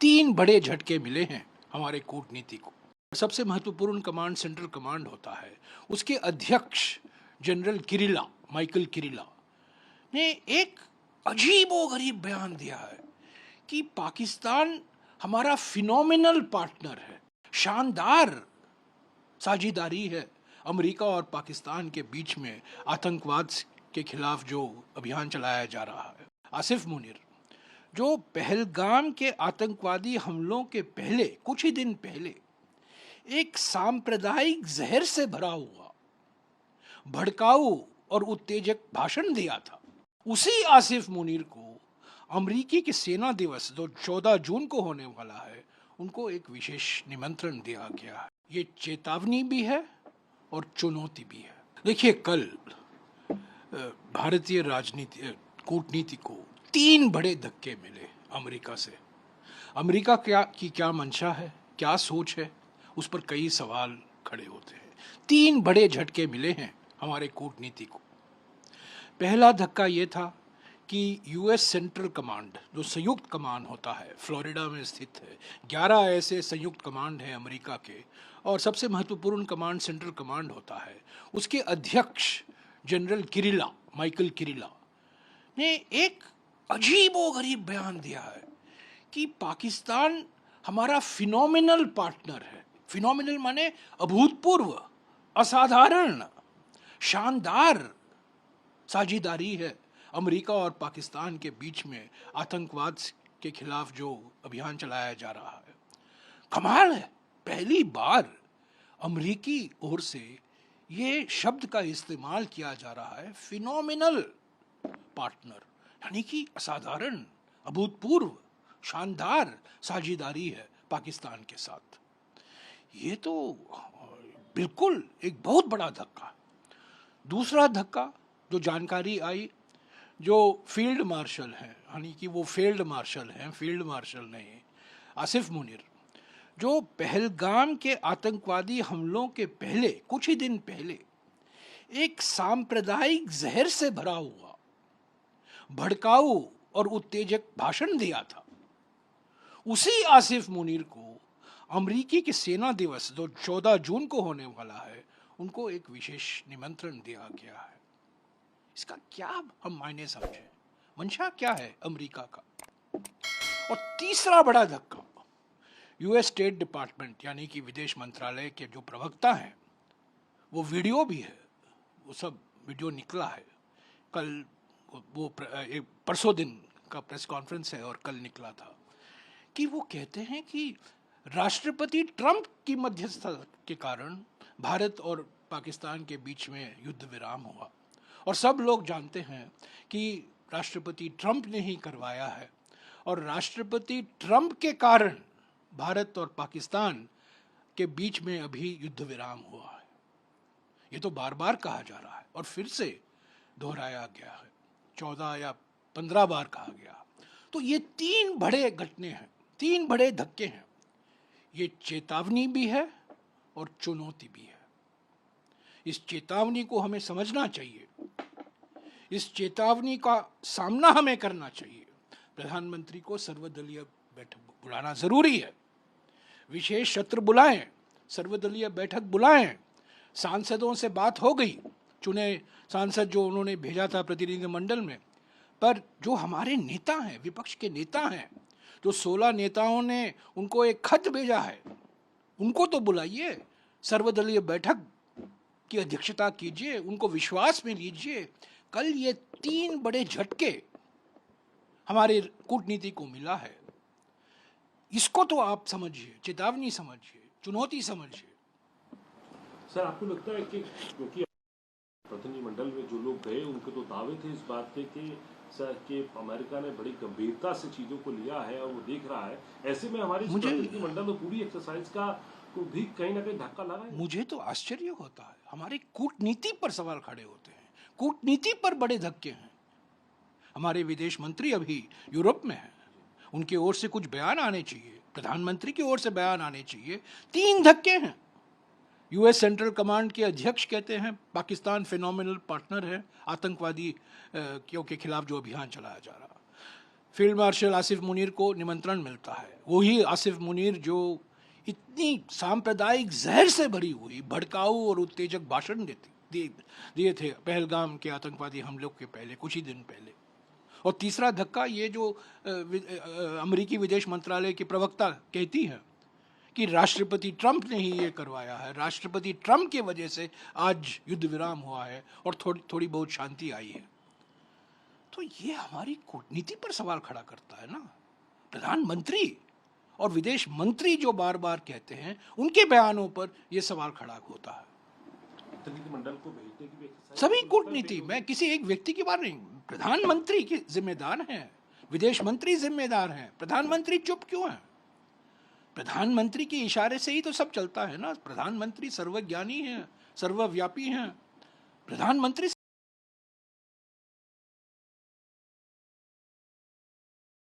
तीन बड़े झटके मिले हैं हमारे कूटनीति को। सबसे महत्वपूर्ण कमांड सेंट्रल कमांड होता है। उसके अध्यक्ष जनरल किरिला, माइकल किरिला ने एक अजीबोगरीब बयान दिया है कि पाकिस्तान हमारा फिनोमिनल पार्टनर है, शानदार साझेदारी है अमेरिका और पाकिस्तान के बीच में आतंकवाद के खिलाफ जो अभियान चलाया जा रहा है। आसिफ मुनीर, जो पहलगाम के आतंकवादी हमलों के पहले कुछ ही दिन पहले एक सांप्रदायिक जहर से भरा हुआ भड़काऊ और उत्तेजक भाषण दिया था, उसी आसिफ मुनीर को अमरीकी के सेना दिवस जो 14 जून को होने वाला है, उनको एक विशेष निमंत्रण दिया गया है। ये चेतावनी भी है और चुनौती भी है। देखिए, कल भारतीय राजनीति कूटनीति को तीन बड़े धक्के मिले अमेरिका से। अमेरिका क्या मंशा है, क्या सोच है, उस पर कई सवाल खड़े होते हैं। तीन बड़े झटके मिले हैं हमारे कूटनीति को। पहला धक्का ये था कि यूएस सेंट्रल कमांड, जो संयुक्त कमान होता है, फ्लोरिडा में स्थित है। 11 ऐसे संयुक्त कमांड हैं अमेरिका के, और सबसे महत्वपूर्ण कमांड सेंट्रल कमांड होता है। उसके अध्यक्ष जनरल किरिला, माइकल किरिला ने एक अजीबोगरीब बयान दिया है कि पाकिस्तान हमारा फिनोमिनल पार्टनर है। फिनोमिनल माने अभूतपूर्व, असाधारण, शानदार साझेदारी है अमेरिका और पाकिस्तान के बीच में आतंकवाद के खिलाफ जो अभियान चलाया जा रहा है। कमाल है, पहली बार अमेरिकी ओर से ये शब्द का इस्तेमाल किया जा रहा है, फिनोमिनल पार्टनर, यानी कि असाधारण, अभूतपूर्व, शानदार साझेदारी है पाकिस्तान के साथ। ये तो बिल्कुल एक बहुत बड़ा धक्का। दूसरा धक्का जो जानकारी आई, जो फील्ड मार्शल हैं, यानी कि वो फील्ड मार्शल हैं, फील्ड मार्शल नहीं, आसिफ मुनीर, जो पहलगाम के आतंकवादी हमलों के पहले कुछ ही दिन पहले एक सांप्रदायिक जहर से भरा हुआ भड़काऊ और उत्तेजक भाषण दिया था, उसी आसिफ मुनीर को अमरीकी के सेना दिवस जो 14 जून को होने वाला है, उनको एक विशेष निमंत्रण दिया गया है। इसका क्या हम मायने समझें, मंशा क्या है अमेरिका का। और तीसरा बड़ा धक्का, यूएस स्टेट डिपार्टमेंट यानी कि विदेश मंत्रालय के जो प्रवक्ता हैं, वो वीडियो भी है, वो सब वीडियो निकला है। कल वो परसों दिन का प्रेस कॉन्फ्रेंस है और कल निकला था कि वो कहते हैं कि राष्ट्रपति ट्रंप की मध्यस्थता के कारण भारत और पाकिस्तान के बीच में युद्ध विराम हुआ, और सब लोग जानते हैं कि राष्ट्रपति ट्रंप ने ही करवाया है, और राष्ट्रपति ट्रंप के कारण भारत और पाकिस्तान के बीच में अभी युद्ध विराम हुआ है। ये तो बार बार कहा जा रहा है और फिर से दोहराया गया है, 14 या 15 बार कहा गया। तो ये तीन बड़े घटने हैं, तीन बड़े धक्के हैं। ये चेतावनी भी है और चुनौती भी है। इस चेतावनी को हमें समझना चाहिए, इस चेतावनी का सामना हमें करना चाहिए। प्रधानमंत्री को सर्वदलीय बैठक बुलाना जरूरी है, विशेष सत्र बुलाएं, सर्वदलीय बैठक बुलाएं। सांसदों से बात हो गई, चुने सांसद जो उन्होंने भेजा था प्रतिनिधिमंडल में, पर जो हमारे नेता हैं, विपक्ष के नेता हैं, जो 16 नेताओं ने उनको एक खत भेजा है, उनको तो बुलाइए, सर्वदलीय बैठक की अध्यक्षता कीजिए, उनको विश्वास में लीजिए। कल ये तीन बड़े झटके हमारे कूटनीति को मिला है, इसको तो आप समझिए, चेतावनी समझिए, चुनौती समझिए। सर, आपको लगता है कि क्योंकि प्रतिनिधिमंडल में जो लोग गए, उनके तो दावे थे इस बात के कि सर कि अमेरिका ने बड़ी गंभीरता से चीजों को लिया है और वो देख रहा है, ऐसे में हमारी प्रतिनिधिमंडल में पूरी एक्सरसाइज का को भी कहीं ना कहीं धक्का लगा है। मुझे तो आश्चर्य होता है, हमारी कूटनीति पर सवाल खड़े होते हैं, कूटनीति पर बड़े धक्के हैं। हमारे विदेश मंत्री अभी यूरोप में हैं, उनकी ओर से कुछ बयान आने चाहिए, प्रधानमंत्री की ओर से बयान आने चाहिए। तीन धक्के हैं। यूएस सेंट्रल कमांड के अध्यक्ष कहते हैं पाकिस्तान फिनोमिनल पार्टनर है आतंकवादी के खिलाफ जो अभियान चलाया जा रहा। फील्ड मार्शल आसिफ मुनीर को निमंत्रण मिलता है। वही आसिफ मुनीर जो इतनी सांप्रदायिक जहर से भरी हुई भड़काऊ और उत्तेजक भाषण दिए थे पहलगाम के आतंकवादी हमलों के पहले, कुछ ही दिन पहले। और तीसरा धक्का ये जो अमेरिकी विदेश मंत्रालय की प्रवक्ता कहती हैं कि राष्ट्रपति ट्रंप ने ही ये करवाया है, राष्ट्रपति ट्रंप की वजह से आज युद्ध विराम हुआ है और थोड़ी बहुत शांति आई है। तो ये हमारी कूटनीति पर सवाल खड़ा करता है ना। प्रधानमंत्री और विदेश मंत्री जो बार बार कहते हैं, उनके बयानों पर यह सवाल खड़ा होता है। प्रतिनिधिमंडल को भेजने की भी exercise सभी तो कूटनीति, मैं किसी एक व्यक्ति की बात नहीं, प्रधानमंत्री की जिम्मेदार हैं, विदेश मंत्री जिम्मेदार हैं, प्रधानमंत्री चुप क्यों है? प्रधानमंत्री के इशारे से ही तो सब चलता है ना। प्रधानमंत्री सर्वज्ञानी हैं, सर्वव्यापी हैं। प्रधानमंत्री